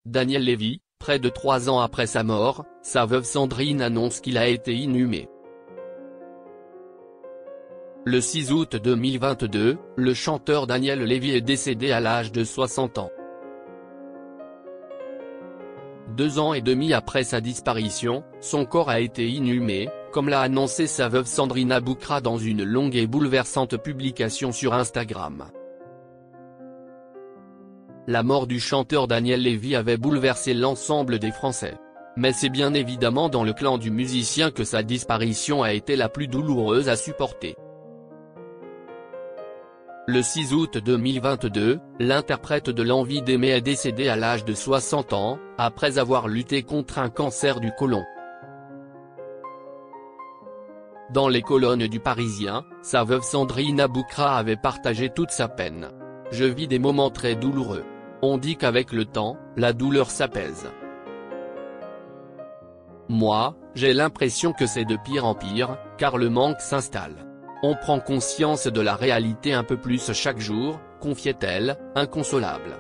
Daniel Lévy, près de 3 ans après sa mort, sa veuve Sandrine annonce qu'il a été inhumé. Le 6 août 2022, le chanteur Daniel Lévy est décédé à l'âge de 60 ans. 2 ans et demi après sa disparition, son corps a été inhumé, comme l'a annoncé sa veuve Sandrine Aboukra dans une longue et bouleversante publication sur Instagram. La mort du chanteur Daniel Lévy avait bouleversé l'ensemble des Français. Mais c'est bien évidemment dans le clan du musicien que sa disparition a été la plus douloureuse à supporter. Le 6 août 2022, l'interprète de l'Envie d'aimer est décédé à l'âge de 60 ans, après avoir lutté contre un cancer du côlon. Dans les colonnes du Parisien, sa veuve Sandrine Aboukra avait partagé toute sa peine. « Je vis des moments très douloureux. On dit qu'avec le temps, la douleur s'apaise. Moi, j'ai l'impression que c'est de pire en pire, car le manque s'installe. On prend conscience de la réalité un peu plus chaque jour », confiait-elle, inconsolable.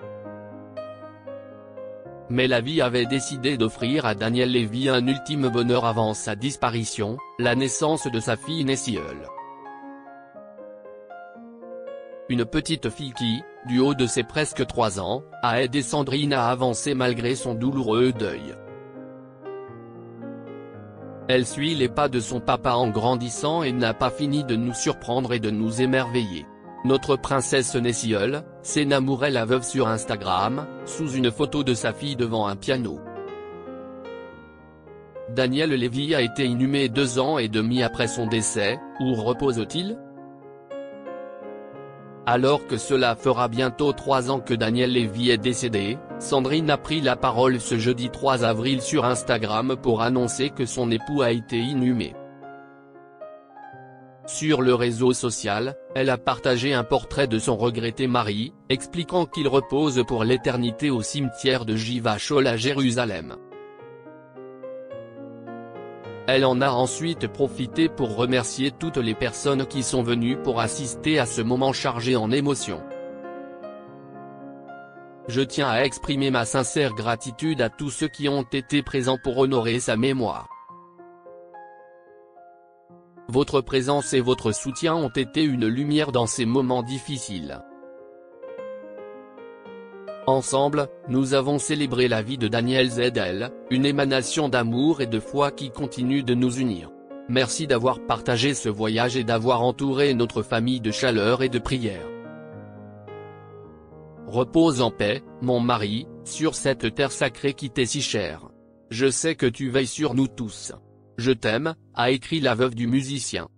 Mais la vie avait décidé d'offrir à Daniel Lévy un ultime bonheur avant sa disparition, la naissance de sa fille Nessiole. Une petite fille qui, du haut de ses presque 3 ans, a aidé Sandrine à avancer malgré son douloureux deuil. Elle suit les pas de son papa en grandissant et n'a pas fini de nous surprendre et de nous émerveiller. Notre princesse Nessiole, s'énamourait la veuve sur Instagram, sous une photo de sa fille devant un piano. Daniel Lévy a été inhumé 2 ans et demi après son décès, où repose-t-il ? Alors que cela fera bientôt 3 ans que Daniel Lévy est décédé, Sandrine a pris la parole ce jeudi 3 avril sur Instagram pour annoncer que son époux a été inhumé. Sur le réseau social, elle a partagé un portrait de son regretté mari, expliquant qu'il repose pour l'éternité au cimetière de Givat Shaul à Jérusalem. Elle en a ensuite profité pour remercier toutes les personnes qui sont venues pour assister à ce moment chargé en émotions. « Je tiens à exprimer ma sincère gratitude à tous ceux qui ont été présents pour honorer sa mémoire. Votre présence et votre soutien ont été une lumière dans ces moments difficiles. Ensemble, nous avons célébré la vie de Daniel Zedel, une émanation d'amour et de foi qui continue de nous unir. Merci d'avoir partagé ce voyage et d'avoir entouré notre famille de chaleur et de prière. Repose en paix, mon mari, sur cette terre sacrée qui t'est si chère. Je sais que tu veilles sur nous tous. Je t'aime », a écrit la veuve du musicien.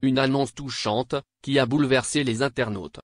Une annonce touchante, qui a bouleversé les internautes.